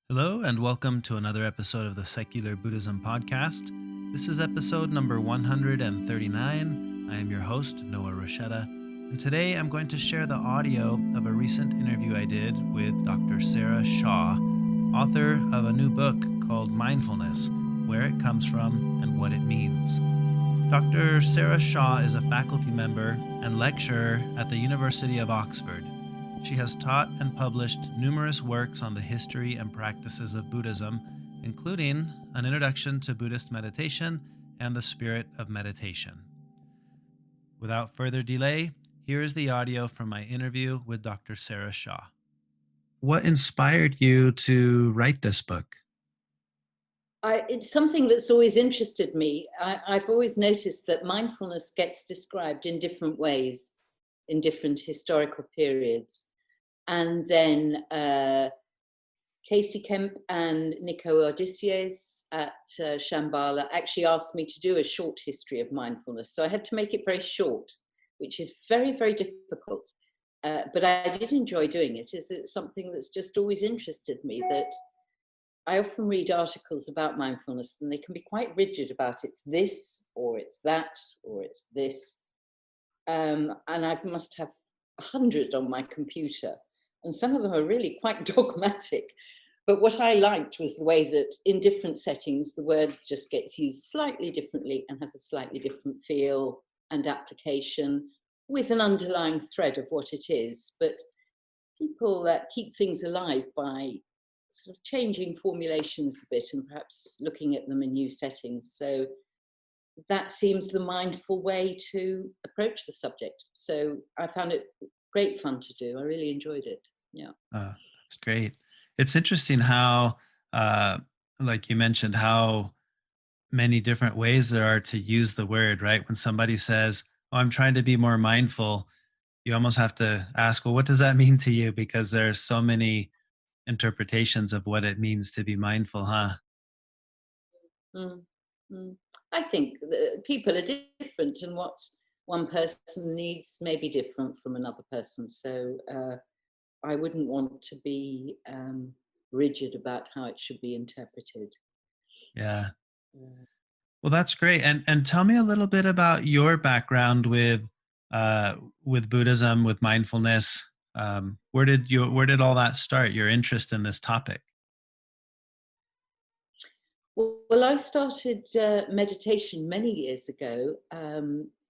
Hello, and welcome to another episode of the Secular Buddhism Podcast. This is episode number 139. I am your host, Noah Rochetta, and today I'm going to share the audio of a recent interview I did with Dr. Sarah Shaw, author of a new book called Mindfulness, Where It Comes From and What It Means. Dr. Sarah Shaw is a faculty member and lecturer at the University of Oxford. She has taught and published numerous works on the history and practices of Buddhism, including an introduction to Buddhist meditation and the spirit of meditation. Without further delay, here is the audio from my interview with Dr. Sarah Shaw. What inspired you to write this book? It's something that's always interested me. I've always noticed that mindfulness gets described in different ways in different historical periods. And then Casey Kemp and Nico Odysseus at Shambhala actually asked me to do a short history of mindfulness. So I had to make it very short, which is very, very difficult. But I did enjoy doing it. It's something that's just always interested me, that I often read articles about mindfulness and they can be quite rigid about it's this, or it's that, or it's this. And I must have 100 on my computer. And some of them are really quite dogmatic. But what I liked was the way that in different settings, the word just gets used slightly differently and has a slightly different feel and application with an underlying thread of what it is. But people keep things alive by sort of changing formulations a bit and perhaps looking at them in new settings. So that seems the mindful way to approach the subject. So I found it great fun to do. I really enjoyed it. Yeah. That's great. It's interesting how, like you mentioned, how many different ways there are to use the word, right? When somebody says, "Oh, I'm trying to be more mindful," you almost have to ask, well, what does that mean to you? Because there are so many interpretations of what it means to be mindful, huh? Mm, mm. I think that people are different, and what one person needs may be different from another person. So I wouldn't want to be rigid about how it should be interpreted. Yeah. Uh, Well, that's great. And tell me a little bit about your background uh, with Buddhism, with mindfulness. Where did all that start? Your interest in this topic? well, I started meditation many years ago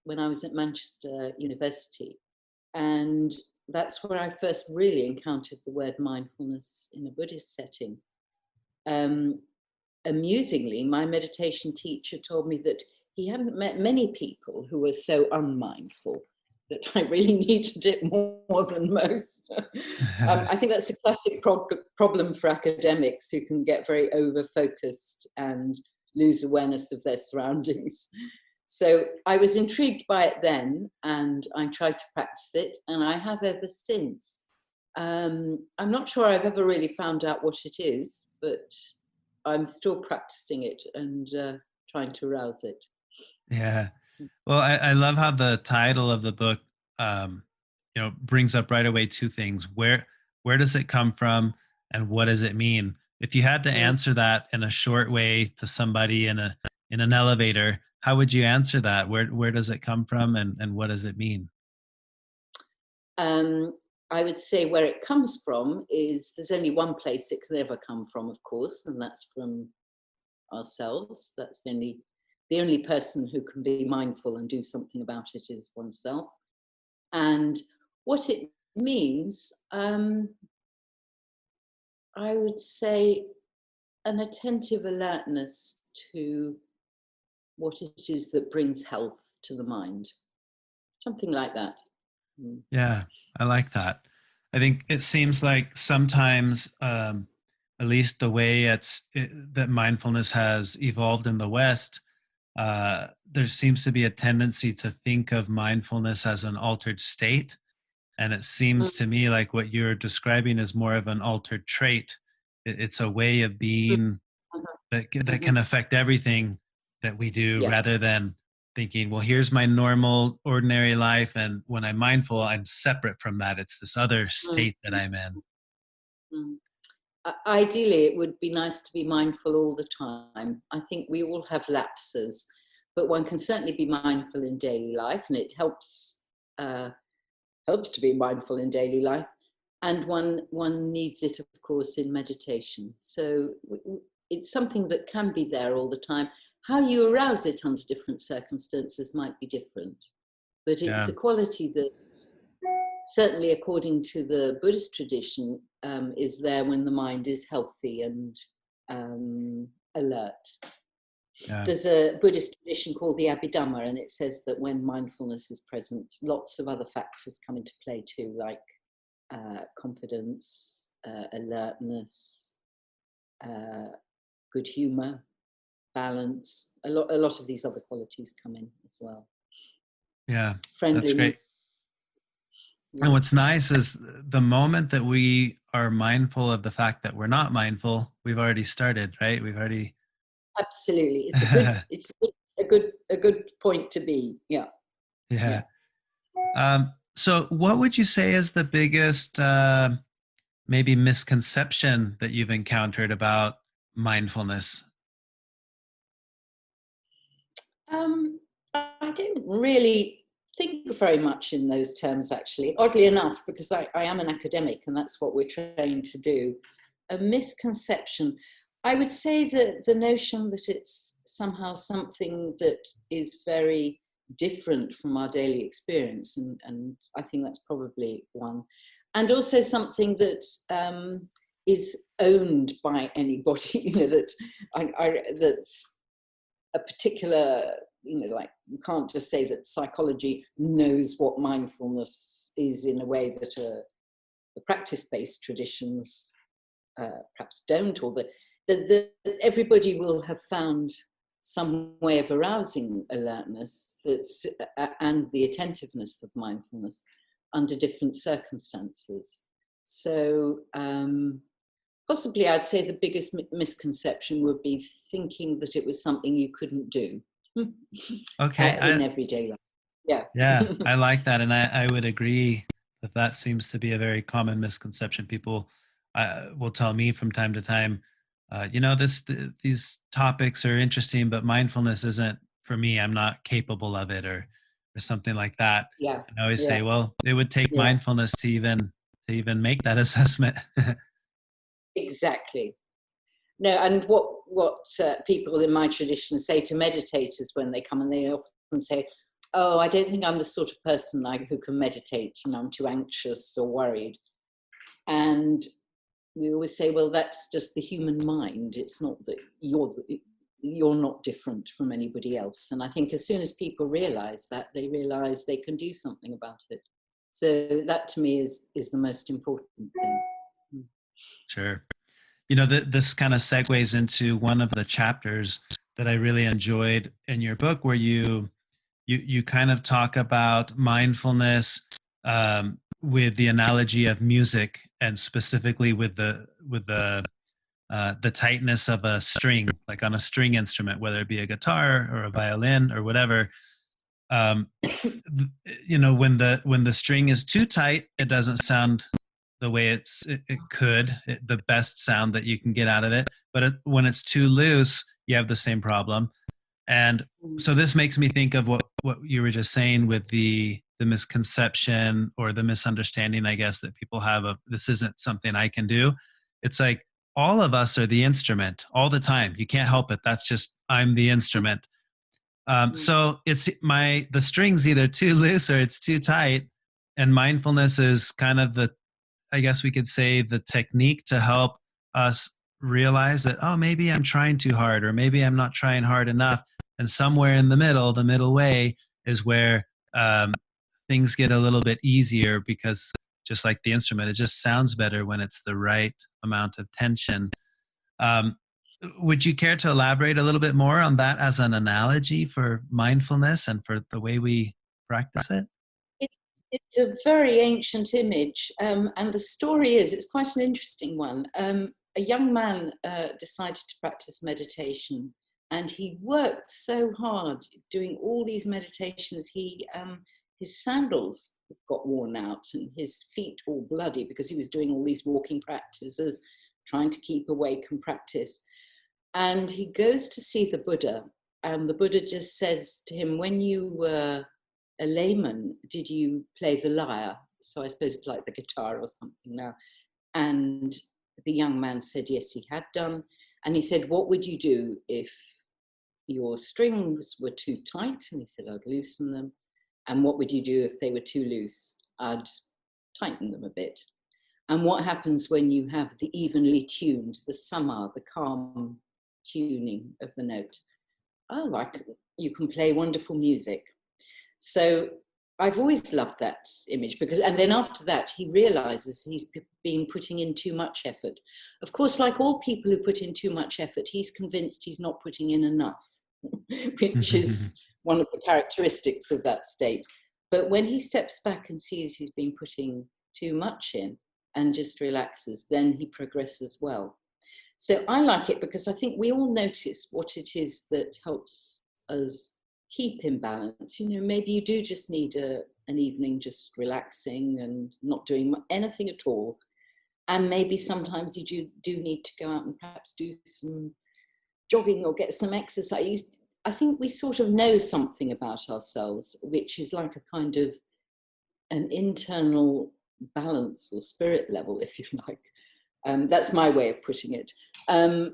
when I was at Manchester University. And that's where I first really encountered the word mindfulness in a Buddhist setting. Um, Amusingly, my meditation teacher told me that he hadn't met many people who were so unmindful, that I really needed it more than most. I think that's a classic problem for academics who can get very over-focused and lose awareness of their surroundings. So I was intrigued by it then, and I tried to practice it, and I have ever since. I'm not sure I've ever really found out what it is, but I'm still practicing it and trying to arouse it. Yeah. Well, I love how the title of the book, um, brings up right away two things. Where does it come from, and what does it mean? If you had to Mm. answer that in a short way to somebody in an elevator, how would you answer that? Where does it come from, and what does it mean? Um, I would say where it comes from is there's only one place it can ever come from, of course, and that's from ourselves. That's the only person who can be mindful and do something about it is oneself. And what it means, I would say an attentive alertness to what it is that brings health to the mind. Something like that. Mm. Yeah, I like that. I think it seems like sometimes, at least the way that mindfulness has evolved in the West, there seems to be a tendency to think of mindfulness as an altered state. And it seems to me like what you're describing is more of an altered trait. It's a way of being that Mhm. can affect everything that we do, Yeah. rather than thinking, well, here's my normal ordinary life, and when I'm mindful, I'm separate from that. It's this other Mm, state that mm, I'm in. mm. ideally, it would be nice to be mindful all the time. I think we all have lapses, but one can certainly be mindful in daily life, and it helps to be mindful in daily life. And one needs it, of course, in meditation. So it's something that can be there all the time. How you arouse it under different circumstances might be different, but it's Yeah. a quality that, certainly according to the Buddhist tradition, is there when the mind is healthy and alert. Yeah. There's a Buddhist tradition called the Abhidhamma, and it says that when mindfulness is present, lots of other factors come into play too, like confidence, alertness, good humor, balance. A lot of these other qualities come in as well. Yeah. That's Friendliness. great. And Yeah. what's nice is the moment that we are mindful of the fact that we're not mindful, we've already started, right? We've already. Absolutely, it's a good point to be. Yeah, Yeah. yeah. So what would you say is the biggest maybe misconception that you've encountered about mindfulness? I don't really think very much in those terms, actually. Oddly enough, because I am an academic, and that's what we're trained to do. A misconception. I would say that the notion that it's somehow something that is very different from our daily experience, and I think that's probably one. And also something that is owned by anybody, that that's a particular, like, you can't just say that psychology knows what mindfulness is in a way that the practice-based traditions perhaps don't, or that everybody will have found some way of arousing alertness that's and the attentiveness of mindfulness under different circumstances. So possibly I'd say the biggest misconception would be thinking that it was something you couldn't do Okay. in everyday life. Yeah. Yeah, I like that. And I would agree that that seems to be a very common misconception. People will tell me from time to time, these topics are interesting, but mindfulness isn't for me. I'm not capable of it, or something like that. Yeah. And I always Yeah. say, well, it would take Yeah. mindfulness to even make that assessment. Exactly. No, and what people in my tradition say to meditators when they come, and they often say, "Oh, I don't think I'm the sort of person who can meditate. I'm too anxious or worried." And we always say, "Well, that's just the human mind. It's not that you're not different from anybody else." And I think as soon as people realise that, they realise they can do something about it. So that to me is the most important thing. Sure. This kind of segues into one of the chapters that I really enjoyed in your book, where you kind of talk about mindfulness with the analogy of music, and specifically with the tightness of a string, like on a string instrument, whether it be a guitar or a violin or whatever. Um, when the string is too tight, it doesn't sound the way it could, the best sound that you can get out of it. But when it's too loose, you have the same problem. And so this makes me think of what you were just saying with the misconception or the misunderstanding, I guess, that people have of this isn't something I can do. It's like all of us are the instrument all the time. You can't help it. That's just I'm the instrument. So it's the string's either too loose or it's too tight, and mindfulness is kind of I guess we could say, the technique to help us realize that, oh, maybe I'm trying too hard, or maybe I'm not trying hard enough. And somewhere in the middle way is where things get a little bit easier, because just like the instrument, it just sounds better when it's the right amount of tension. Um, would you care to elaborate a little bit more on that as an analogy for mindfulness and for the way we practice it? It, it's a very ancient image, and the story is, it's quite an interesting one. A young man decided to practice meditation, and he worked so hard doing all these meditations. His sandals got worn out and his feet all bloody because he was doing all these walking practices, trying to keep awake and practice. And he goes to see the Buddha, and the Buddha just says to him, when you were a layman, did you play the lyre? So I suppose it's like the guitar or something now. And the young man said, yes, he had done. And he said, what would you do if your strings were too tight? And he said, I'd loosen them. And what would you do if they were too loose? I'd tighten them a bit. And what happens when you have the evenly tuned, the sama, the calm tuning of the note? Oh, you can play wonderful music. So I've always loved that image, because, and then after that, he realizes he's been putting in too much effort. Of course, like all people who put in too much effort, he's convinced he's not putting in enough, which is one of the characteristics of that state. But when he steps back and sees he's been putting too much in and just relaxes, then he progresses well. So I like it because I think we all notice what it is that helps us keep in balance. You know, maybe you do just need an evening just relaxing and not doing anything at all. And maybe sometimes you do need to go out and perhaps do some jogging or get some exercise. I think we sort of know something about ourselves, which is like a kind of an internal balance or spirit level, if you like. That's my way of putting it. And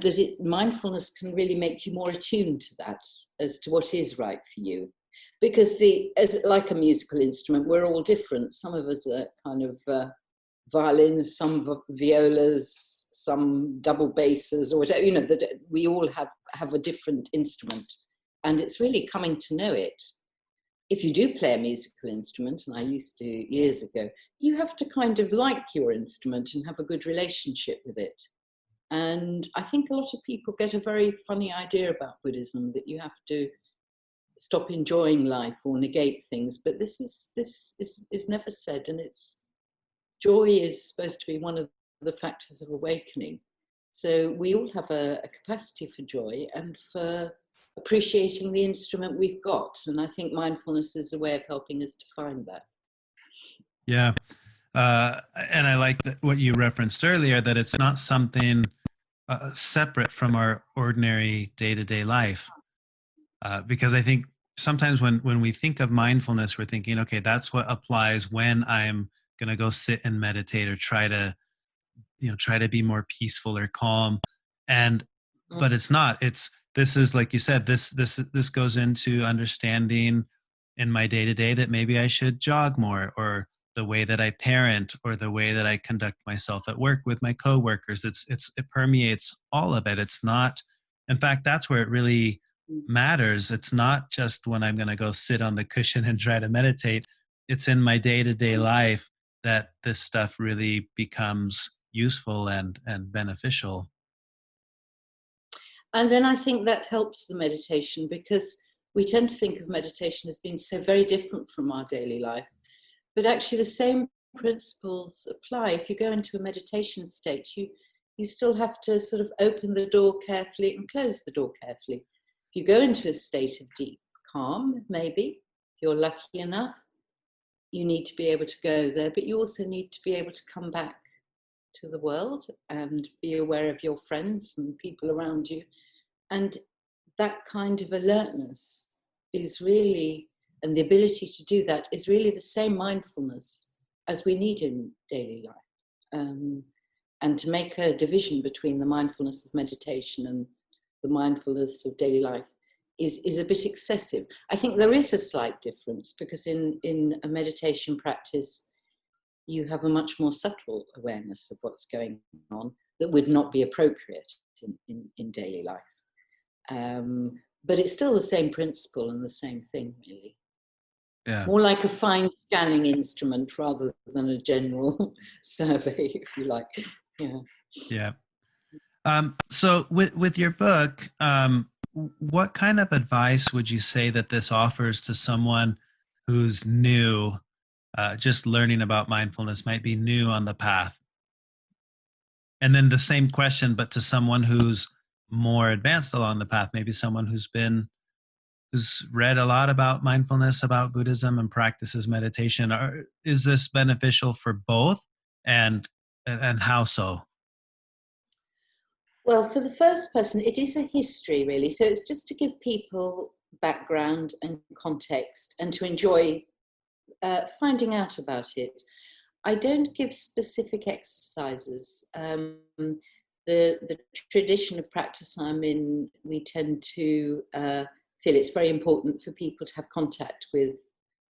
that mindfulness can really make you more attuned to that, as to what is right for you. Because as like a musical instrument, we're all different. Some of us are kind of violins, some violas, some double basses, or whatever. You know, that we all have a different instrument, and it's really coming to know it. If you do play a musical instrument, and I used to years ago, you have to kind of like your instrument and have a good relationship with it. And I think a lot of people get a very funny idea about Buddhism, that you have to stop enjoying life or negate things. But this is never said, and joy is supposed to be one of the factors of awakening. So we all have a capacity for joy and for appreciating the instrument we've got. And I think mindfulness is a way of helping us to find that. Yeah. And I like what you referenced earlier, that it's not something separate from our ordinary day-to-day life. Because I think sometimes when we think of mindfulness, we're thinking, okay, that's what applies when I'm going to go sit and meditate or try to be more peaceful or calm. But it's not. This is, like you said, this goes into understanding in my day-to-day that maybe I should jog more, or the way that I parent, or the way that I conduct myself at work with my coworkers. It permeates all of it. It's not, in fact, that's where it really matters. It's not just when I'm going to go sit on the cushion and try to meditate. It's in my day-to-day life that this stuff really becomes useful and beneficial. And then I think that helps the meditation, because we tend to think of meditation as being so very different from our daily life. But actually the same principles apply. If you go into a meditation state, you still have to sort of open the door carefully and close the door carefully. If you go into a state of deep calm, maybe, if you're lucky enough, you need to be able to go there, but you also need to be able to come back to the world and be aware of your friends and people around you. And that kind of alertness is really, and the ability to do that is really the same mindfulness as we need in daily life. And to make a division between the mindfulness of meditation and the mindfulness of daily life is a bit excessive. I think there is a slight difference, because in a meditation practice, you have a much more subtle awareness of what's going on that would not be appropriate in daily life. But it's still the same principle and the same thing, really. Yeah. More like a fine scanning instrument rather than a general survey, if you like. Yeah. Yeah. So with your book, what kind of advice would you say that this offers to someone who's new, just learning about mindfulness, might be new on the path? And then the same question, but to someone who's more advanced along the path, maybe someone who's read a lot about mindfulness, about Buddhism, and practices meditation. Is this beneficial for both, and how so? Well, for the first person, it is a history, really. So it's just to give people background and context and to enjoy finding out about it. I don't give specific exercises. The tradition of practice I'm in, we tend to feel it's very important for people to have contact with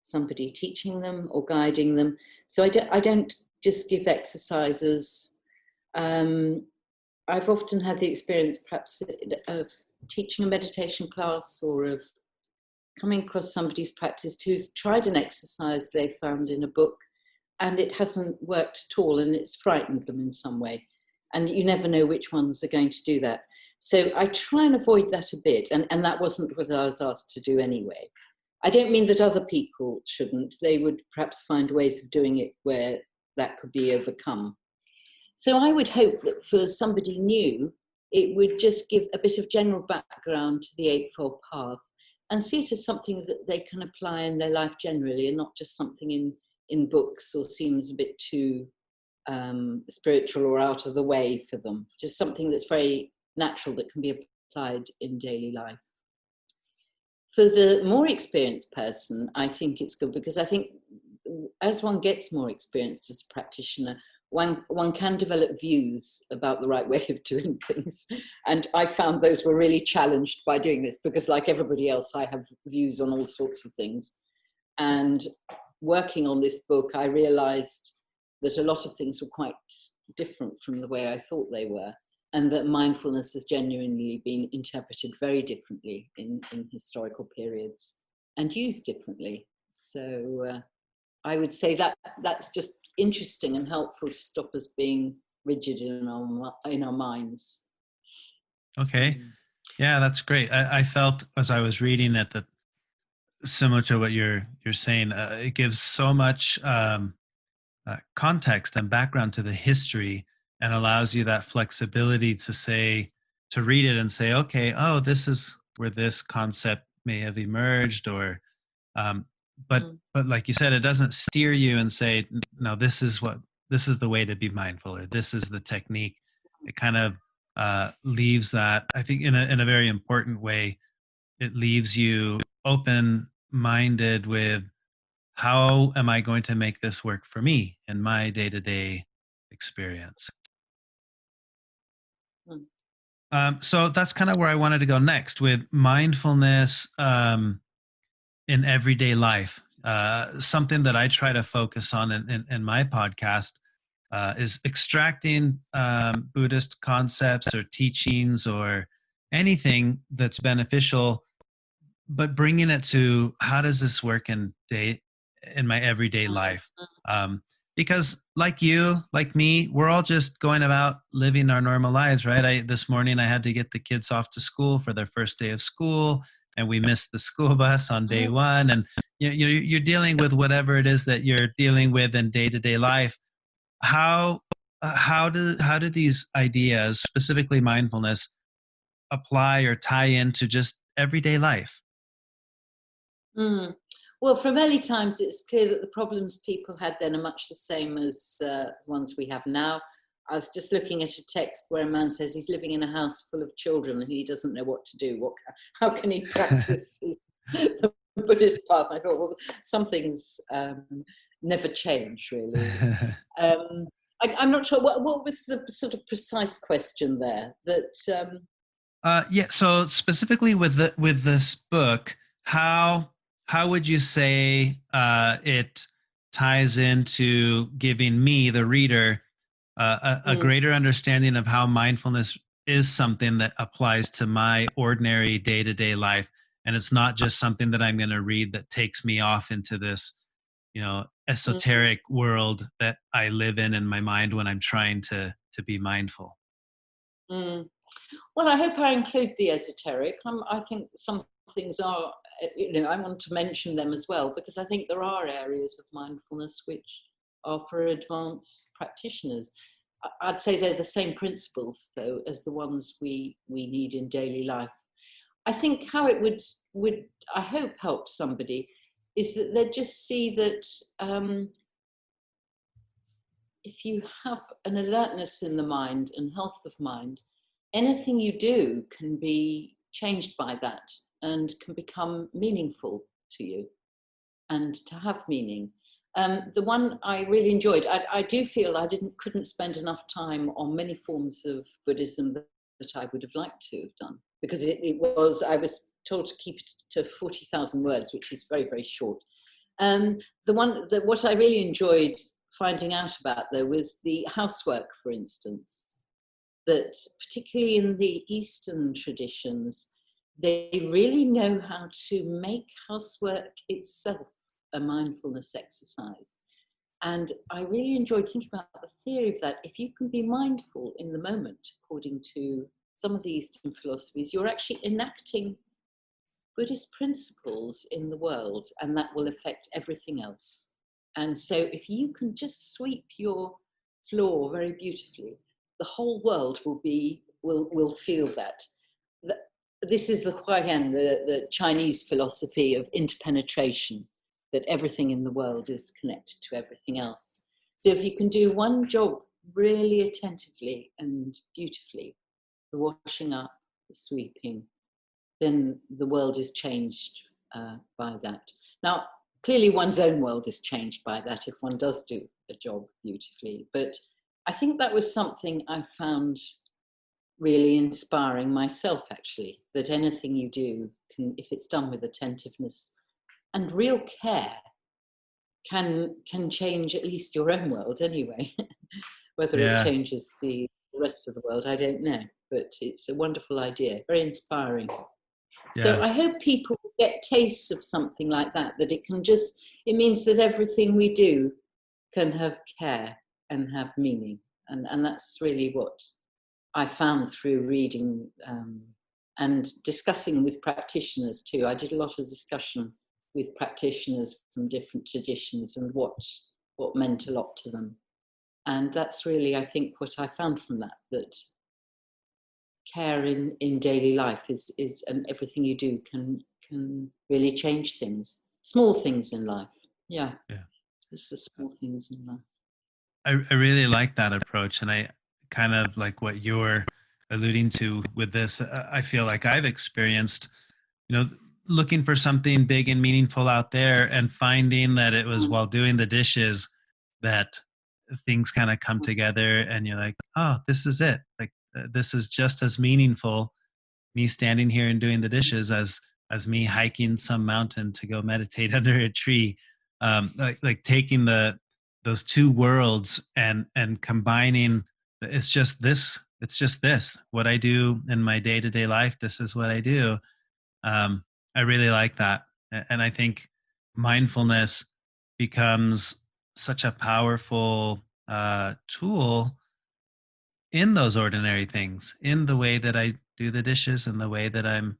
somebody teaching them or guiding them. So I don't just give exercises. I've often had the experience perhaps of teaching a meditation class or of coming across somebody's practice who's tried an exercise they found in a book and it hasn't worked at all and it's frightened them in some way. And you never know which ones are going to do that. So I try and avoid that a bit. And that wasn't what I was asked to do anyway. I don't mean that other people shouldn't. They would perhaps find ways of doing it where that could be overcome. So I would hope that for somebody new, it would just give a bit of general background to the Eightfold Path and see it as something that they can apply in their life generally and not just something in books or seems a bit too spiritual or out of the way for them. Just something that's very natural that can be applied in daily life. For the more experienced person, I think it's good because I think as one gets more experienced as a practitioner, one can develop views about the right way of doing things. And I found those were really challenged by doing this because like everybody else, I have views on all sorts of things. And working on this book, I realized that a lot of things were quite different from the way I thought they were, and that mindfulness has genuinely been interpreted very differently in historical periods and used differently. So I would say that that's just interesting and helpful to stop us being rigid in our minds. Okay. Yeah, that's great. I felt as I was reading it that similar to what you're saying, it gives so much context and background to the history and allows you that flexibility to say, to read it and say, okay, oh, this is where this concept may have emerged, or um, but like you said, it doesn't steer you and say, no, this is the way to be mindful, or this is the technique. It kind of leaves that, I think, in a very important way. It leaves you open minded with, how am I going to make this work for me in my day-to-day experience? Mm. So that's kind of where I wanted to go next with mindfulness in everyday life. Something that I try to focus on in my podcast is extracting Buddhist concepts or teachings or anything that's beneficial, but bringing it to, how does this work in my everyday life? Because like you, like me, we're all just going about living our normal lives, right? This morning I had to get the kids off to school for their first day of school, and we missed the school bus on day one. And you're dealing with whatever it is that you're dealing with in day-to-day life. How do these ideas, specifically mindfulness, apply or tie into just everyday life? Mm. Well, from early times, it's clear that the problems people had then are much the same as the ones we have now. I was just looking at a text where a man says he's living in a house full of children and he doesn't know what to do. How can he practice the Buddhist path? I thought, well, some things never change, really. I'm not sure, what was the sort of precise question there? Yeah. So specifically with this book, how would you say it ties into giving me, the reader, a greater understanding of how mindfulness is something that applies to my ordinary day-to-day life, and it's not just something that I'm going to read that takes me off into this, esoteric world that I live in my mind when I'm trying to be mindful. Mm. Well, I hope I include the esoteric. I think some things are, I want to mention them as well, because I think there are areas of mindfulness which are for advanced practitioners. I'd say they're the same principles, though, as the ones we need in daily life. I think how it would I hope help somebody is that they just see that if you have an alertness in the mind and health of mind, anything you do can be changed by that and can become meaningful to you and to have meaning. The one I really enjoyed, I do feel I couldn't spend enough time on many forms of Buddhism that I would have liked to have done, because I was told to keep it to 40,000 words, which is very, very short. What I really enjoyed finding out about, though, was the housework, for instance, that particularly in the Eastern traditions, they really know how to make housework itself a mindfulness exercise. And I really enjoyed thinking about the theory of that. If you can be mindful in the moment, according to some of the Eastern philosophies, you're actually enacting Buddhist principles in the world, and that will affect everything else. And so if you can just sweep your floor very beautifully, the whole world will feel that. This is the Huaiyan, the Chinese philosophy of interpenetration, that everything in the world is connected to everything else. So if you can do one job really attentively and beautifully, the washing up, the sweeping, then the world is changed by that. Now, clearly one's own world is changed by that if one does do a job beautifully. But I think that was something I found really inspiring myself, actually, that anything you do can, if it's done with attentiveness and real care, can change at least your own world anyway. Whether it Yeah. changes the rest of the world, I don't know, but it's a wonderful idea, very inspiring. So Yeah. I hope people get tastes of something like that, that it means that everything we do can have care and have meaning. And that's really what I found through reading and discussing with practitioners too. I did a lot of discussion with practitioners from different traditions and what meant a lot to them. And that's really, I think, what I found from that care in daily life is and everything you do can really change things, small things in life. Yeah, Yeah. it's the small things in life. I really like that approach. And I kind of like what you're alluding to with this. I feel like I've experienced, you know, looking for something big and meaningful out there and finding that it was Mm. while doing the dishes that things kind of come together and you're like, oh, this is it. Like, this is just as meaningful, me standing here and doing the dishes, as me hiking some mountain to go meditate under a tree. Like taking those two worlds and combining. It's just this what I do in my day-to-day life. This is what I do. I really like that. And I think mindfulness becomes such a powerful tool in those ordinary things, in the way that I do the dishes, in the way that I'm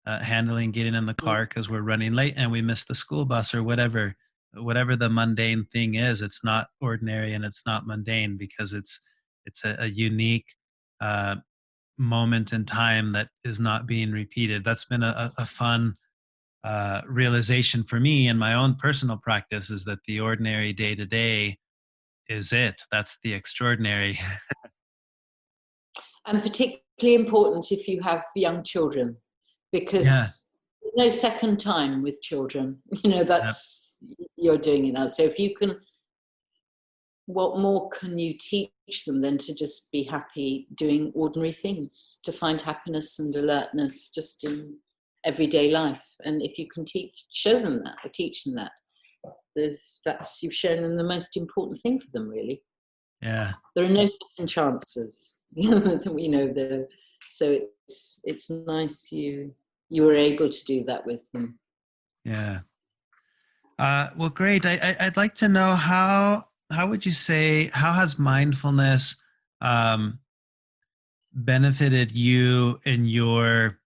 handling getting in the car because we're running late and we missed the school bus, or whatever the mundane thing is. It's not ordinary and it's not mundane, because it's a unique uh, moment in time that is not being repeated. That's been a fun realization for me in my own personal practice, is that the ordinary day to day is it. That's the extraordinary. And particularly important if you have young children, Yeah. because no second time with children. Yep. That's, you're doing it now. So if you can, what more can you teach them than to just be happy doing ordinary things, to find happiness and alertness just in everyday life? And if you can show them that or teach them that, you've shown them the most important thing for them, really. Yeah. There are no second chances. So it's nice you were able to do that with them. Yeah. Well, great. I'd like to know how would you say, how has mindfulness um, benefited you in your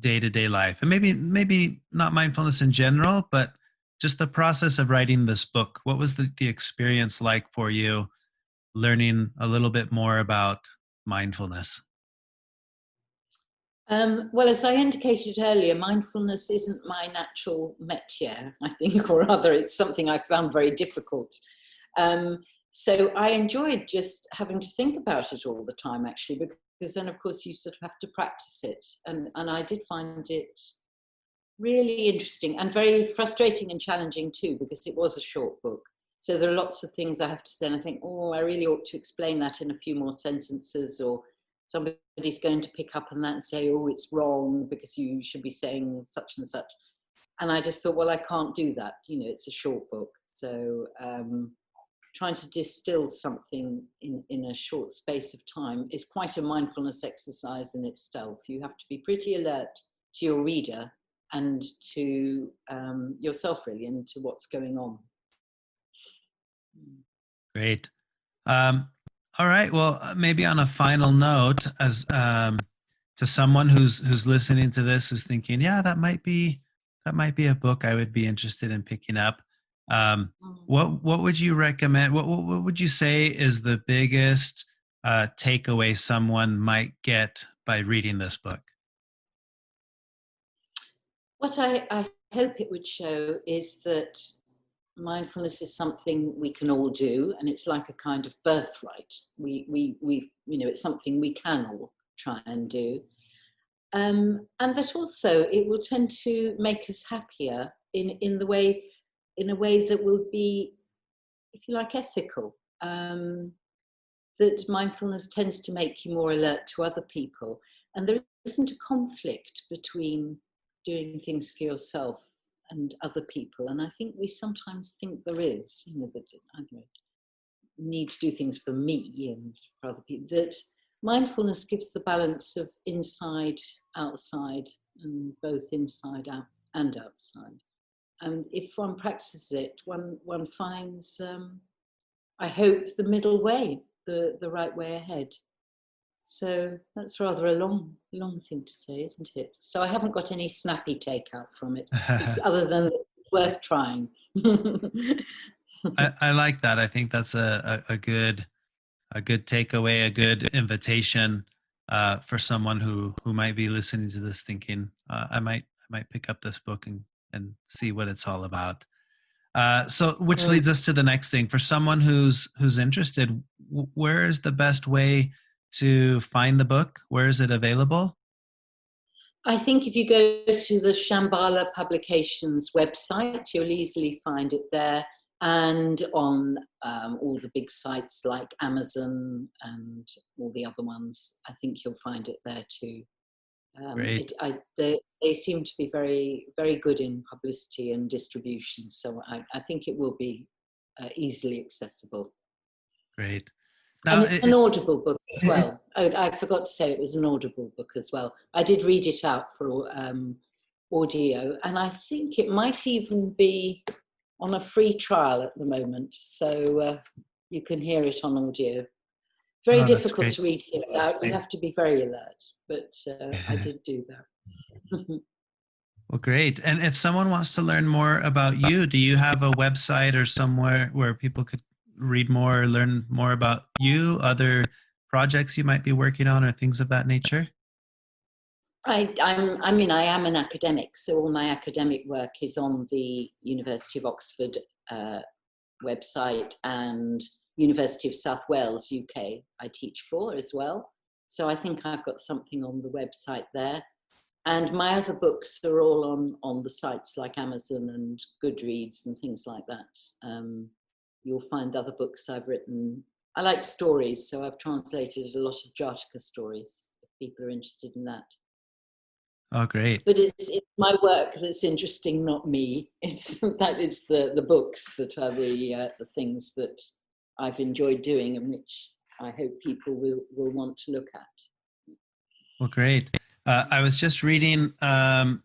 day-to-day life? And maybe not mindfulness in general, but just the process of writing this book. What was the experience like for you, learning a little bit more about mindfulness? Well, as I indicated earlier, mindfulness isn't my natural métier, I think, or rather, it's something I found very difficult. Um, So I enjoyed just having to think about it all the time, actually, because then, of course, you sort of have to practice it. And I did find it really interesting and very frustrating and challenging too, because it was a short book. So there are lots of things I have to say, and I think, oh, I really ought to explain that in a few more sentences, or somebody's going to pick up on that and say, oh, it's wrong because you should be saying such and such. And I just thought, well, I can't do that. You know, it's a short book. So trying to distill something in a short space of time is quite a mindfulness exercise in itself. You have to be pretty alert to your reader and to yourself, really, and to what's going on. Great. All right. Well, maybe on a final note, as to someone who's listening to this, who's thinking, yeah, that might be a book I would be interested in picking up. What would you recommend? What would you say is the biggest takeaway someone might get by reading this book? What I hope it would show is that mindfulness is something we can all do, and it's like a kind of birthright. We you know, it's something we can all try and do, and that also it will tend to make us happier in a way that will be, if you like, ethical. That mindfulness tends to make you more alert to other people, and there isn't a conflict between doing things for yourself and other people. And I think we sometimes think there is, you know, that I need to do things for me and for other people. That mindfulness gives the balance of inside, outside, and both inside out and outside. And if one practices it, one finds, I hope, the middle way, the right way ahead. So that's rather a long thing to say, isn't it? So I haven't got any snappy takeout from it, other than it's worth trying. I like that. I think that's a good takeaway, a good invitation for someone who might be listening to this, thinking, I might pick up this book and see what it's all about. So, which leads us to the next thing. For someone who's interested, where is the best way to find the book? Where is it available? I think if you go to the Shambhala Publications website, you'll easily find it there, and on all the big sites like Amazon and all the other ones. I think you'll find it there too. Great. They seem to be very, very good in publicity and distribution, so I think it will be easily accessible. Great. And Now, it's an Audible book as well. Oh, I forgot to say it was an Audible book as well. I did read it out for audio, and I think it might even be on a free trial at the moment, so you can hear it on audio. Very difficult to read things out. You have to be very alert, but I did do that. Well, great. And if someone wants to learn more about you, do you have a website or somewhere where people could read more or learn more about you, other projects you might be working on, or things of that nature? I am an academic, so all my academic work is on the University of Oxford website, and University of South Wales, UK, I teach for as well. So I think I've got something on the website there. And my other books are all on the sites like Amazon and Goodreads and things like that. You'll find other books I've written. I like stories, so I've translated a lot of Jartica stories, if people are interested in that. Oh, great. But it's my work that's interesting, not me. It's the books that are the things that I've enjoyed doing and which I hope people will want to look at. Well, great. I was just reading the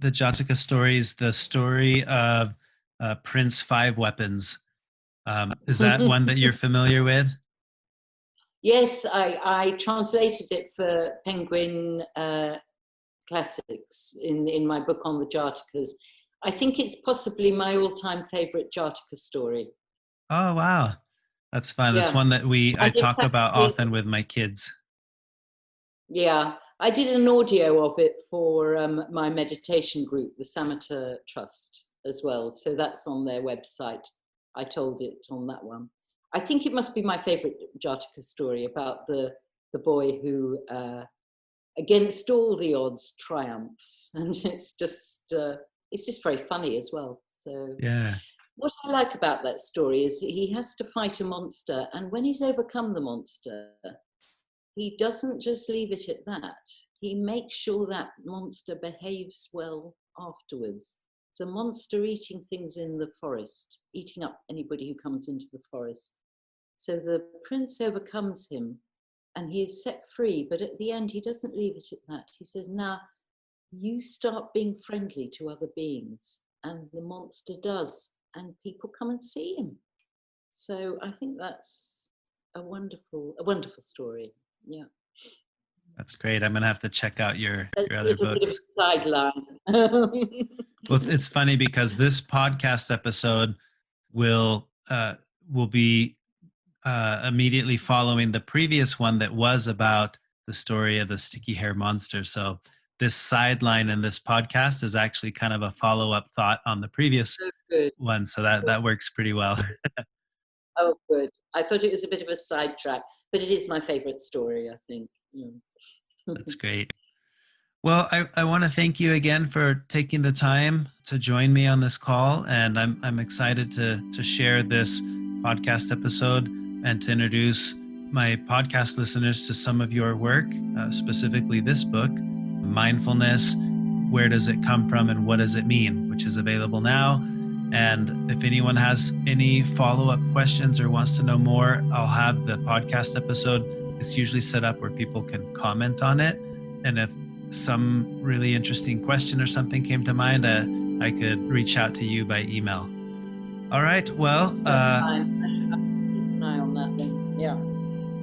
Jartica stories, the story of Prince Five Weapons. Is that one that you're familiar with? Yes, I translated it for Penguin Classics in my book on the Jarticas. I think it's possibly my all-time favorite Jartica story. Oh, wow. That's fun. Yeah. That's one that I talk about often with my kids. Yeah, I did an audio of it for my meditation group, the Samatha Trust, as well. So that's on their website. I told it on that one. I think it must be my favorite Jartica story about the boy who, against all the odds, triumphs, and it's just very funny as well. So Yeah. what I like about that story is he has to fight a monster, and when he's overcome the monster, he doesn't just leave it at that. He makes sure that monster behaves well afterwards. It's a monster eating things in the forest, eating up anybody who comes into the forest. So the prince overcomes him and he is set free, but at the end he doesn't leave it at that. He says, now you start being friendly to other beings. And the monster does, and people come and see him. So I think that's a wonderful story. Yeah. That's great. I'm going to have to check out your That's a other little bit of books. a sideline. Well, it's funny because this podcast episode will be immediately following the previous one that was about the story of the sticky hair monster. So this sideline in this podcast is actually kind of a follow-up thought on the previous Good. one. So that works pretty well. Oh, good. I thought it was a bit of a sidetrack, but it is my favorite story, I think. Yeah. That's great. Well, I want to thank you again for taking the time to join me on this call, and I'm excited to share this podcast episode and to introduce my podcast listeners to some of your work, specifically this book, Mindfulness, Where Does It Come From and What Does It Mean, which is available now. And if anyone has any follow-up questions or wants to know more, I'll have the podcast episode. It's usually set up where people can comment on it. And if some really interesting question or something came to mind, I could reach out to you by email. All right. Well, That's fine. I should have to keep an eye on that then. Yeah.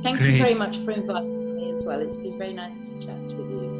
Thank you great. very much for inviting me as well. It's been very nice to chat with you.